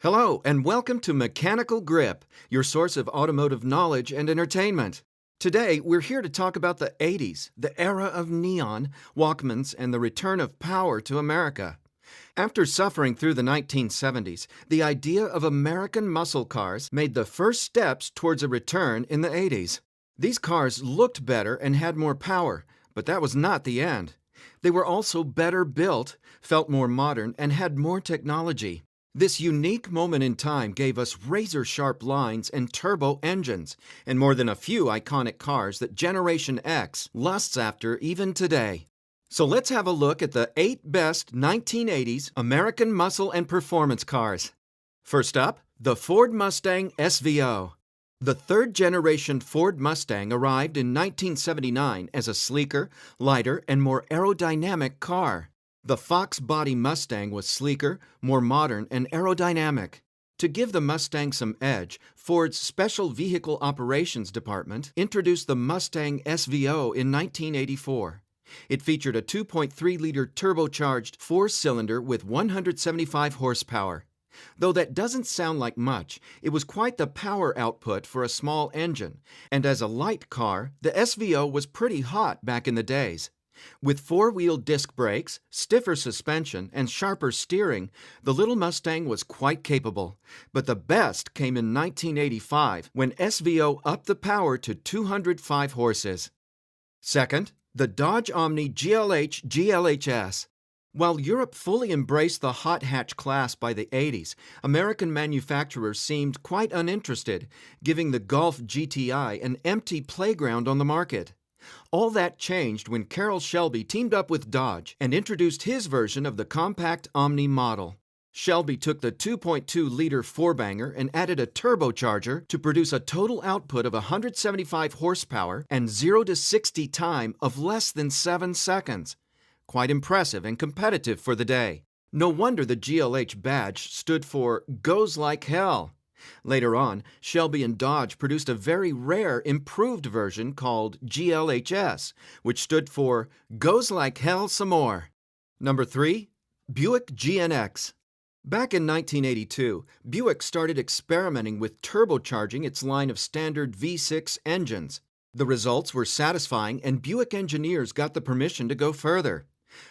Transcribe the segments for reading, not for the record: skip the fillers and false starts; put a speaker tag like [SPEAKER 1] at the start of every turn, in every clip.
[SPEAKER 1] Hello, and welcome to Mechanical Grip, your source of automotive knowledge and entertainment. Today, we're here to talk about the 80s, the era of neon, Walkmans, and the return of power to America. After suffering through the 1970s, the idea of American muscle cars made the first steps towards a return in the 80s. These cars looked better and had more power, but that was not the end. They were also better built, felt more modern, and had more technology. This unique moment in time gave us razor-sharp lines and turbo engines, and more than a few iconic cars that Generation X lusts after even today. So let's have a look at the 8 best 1980s American muscle and performance cars. First up, the Ford Mustang SVO. The third-generation Ford Mustang arrived in 1979 as a sleeker, lighter, and more aerodynamic car. The Fox body Mustang was sleeker, more modern, and aerodynamic. To give the Mustang some edge, Ford's Special Vehicle Operations Department introduced the Mustang SVO in 1984. It featured a 2.3-liter turbocharged four-cylinder with 175 horsepower. Though that doesn't sound like much, it was quite the power output for a small engine, and as a light car, the SVO was pretty hot back in the days. With four-wheel disc brakes, stiffer suspension, and sharper steering, the little Mustang was quite capable. But the best came in 1985, when SVO upped the power to 205 horses. Second, the Dodge Omni GLH GLHS. While Europe fully embraced the hot hatch class by the 80s, American manufacturers seemed quite uninterested, giving the Golf GTI an empty playground on the market. All that changed when Carroll Shelby teamed up with Dodge and introduced his version of the compact Omni model. Shelby took the 2.2-liter four-banger and added a turbocharger to produce a total output of 175 horsepower and 0 to 60 time of less than 7 seconds. Quite impressive and competitive for the day. No wonder the GLH badge stood for Goes Like Hell. Later on, Shelby and Dodge produced a very rare improved version called GLHS, which stood for Goes Like Hell Some More. Number 3. Buick GNX. Back in 1982, Buick started experimenting with turbocharging its line of standard V6 engines. The results were satisfying, and Buick engineers got the permission to go further.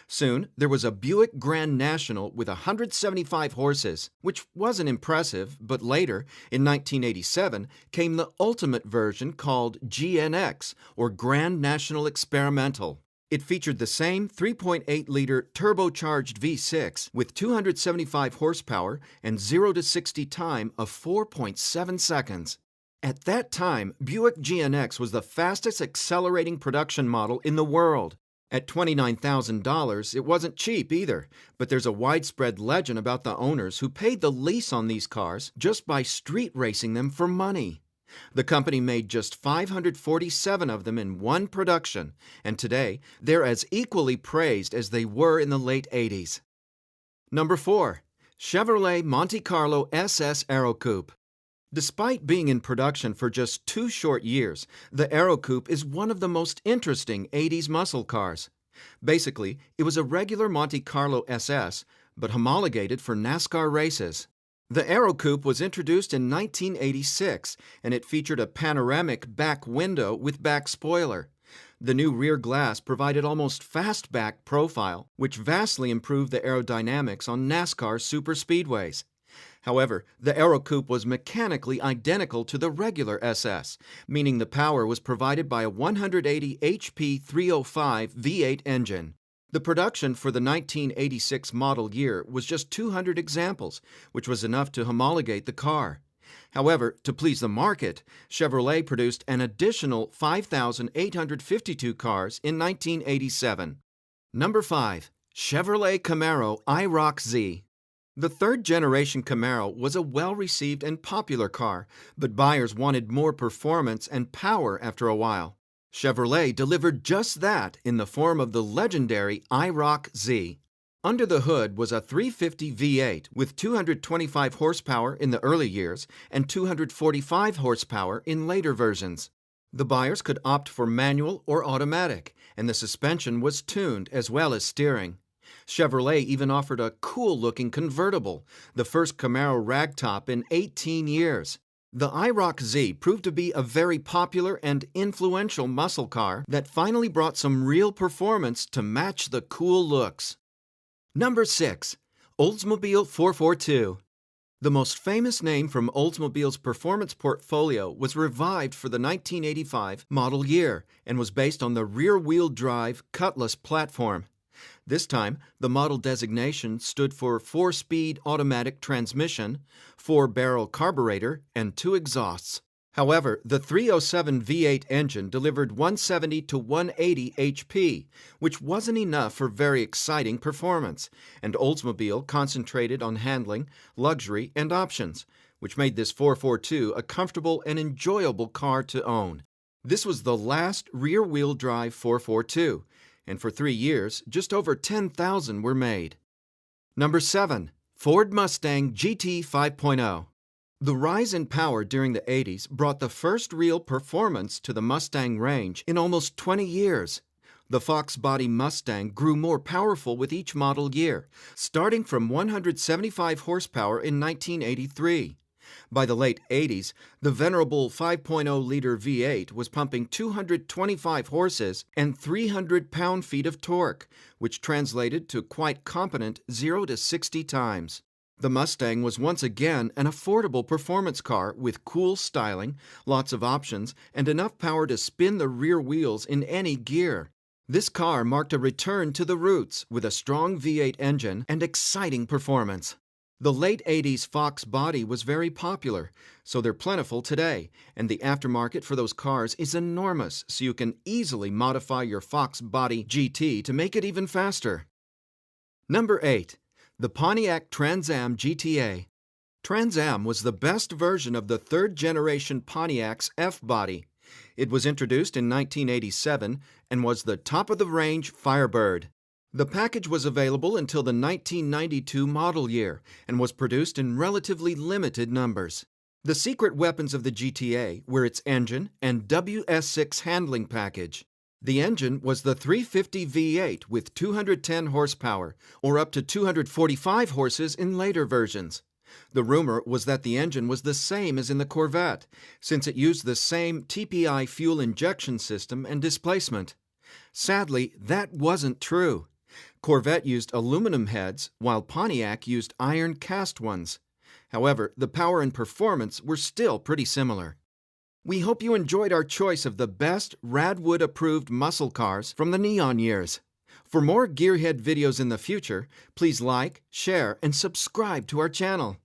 [SPEAKER 1] Soon, there was a Buick Grand National with 175 horses, which wasn't impressive, but later, in 1987, came the ultimate version called GNX, or Grand National Experimental. It featured the same 3.8-liter turbocharged V6 with 275 horsepower and 0 to 60 time of 4.7 seconds. At that time, Buick GNX was the fastest accelerating production model in the world. At $29,000, it wasn't cheap either, but there's a widespread legend about the owners who paid the lease on these cars just by street racing them for money. The company made just 547 of them in one production, and today they're as equally praised as they were in the late 80s. Number 4. Chevrolet Monte Carlo SS Aerocoupe. Despite being in production for just 2 short years, the Aerocoupe is one of the most interesting 80s muscle cars. Basically, it was a regular Monte Carlo SS, but homologated for NASCAR races. The Aerocoupe was introduced in 1986, and it featured a panoramic back window with back spoiler. The new rear glass provided almost fastback profile, which vastly improved the aerodynamics on NASCAR superspeedways. However, the Aerocoupe was mechanically identical to the regular SS, meaning the power was provided by a 180 HP 305 V8 engine. The production for the 1986 model year was just 200 examples, which was enough to homologate the car. However, to please the market, Chevrolet produced an additional 5,852 cars in 1987. Number 5. Chevrolet Camaro IROC Z. The third-generation Camaro was a well-received and popular car, but buyers wanted more performance and power after a while. Chevrolet delivered just that in the form of the legendary IROC Z. Under the hood was a 350 V8 with 225 horsepower in the early years and 245 horsepower in later versions. The buyers could opt for manual or automatic, and the suspension was tuned as well as steering. Chevrolet even offered a cool-looking convertible, the first Camaro ragtop in 18 years. The IROC Z proved to be a very popular and influential muscle car that finally brought some real performance to match the cool looks. Number 6. Oldsmobile 442. The most famous name from Oldsmobile's performance portfolio was revived for the 1985 model year and was based on the rear-wheel drive Cutlass platform. This time, the model designation stood for 4-speed automatic transmission, 4-barrel carburetor, and 2 exhausts. However, the 307 V8 engine delivered 170 to 180 HP, which wasn't enough for very exciting performance, and Oldsmobile concentrated on handling, luxury, and options, which made this 442 a comfortable and enjoyable car to own. This was the last rear-wheel drive 442, and for 3 years, just over 10,000 were made. Number 7. Ford Mustang GT 5.0. The rise in power during the 80s brought the first real performance to the Mustang range in almost 20 years. The Fox body Mustang grew more powerful with each model year, starting from 175 horsepower in 1983. By the late 80s, the venerable 5.0-liter V8 was pumping 225 horses and 300 pound-feet of torque, which translated to quite competent 0 to 60 times. The Mustang was once again an affordable performance car with cool styling, lots of options, and enough power to spin the rear wheels in any gear. This car marked a return to the roots with a strong V8 engine and exciting performance. The late 80s Fox body was very popular, so they're plentiful today, and the aftermarket for those cars is enormous, so you can easily modify your Fox body GT to make it even faster. Number 8. The Pontiac Trans Am GTA. Trans Am was the best version of the third-generation Pontiac's F-body. It was introduced in 1987 and was the top-of-the-range Firebird. The package was available until the 1992 model year and was produced in relatively limited numbers. The secret weapons of the GTA were its engine and WS6 handling package. The engine was the 350 V8 with 210 horsepower, or up to 245 horses in later versions. The rumor was that the engine was the same as in the Corvette, since it used the same TPI fuel injection system and displacement. Sadly, that wasn't true. Corvette used aluminum heads, while Pontiac used iron cast ones. However, the power and performance were still pretty similar. We hope you enjoyed our choice of the best Radwood-approved muscle cars from the neon years. For more Gearhead videos in the future, please like, share, and subscribe to our channel.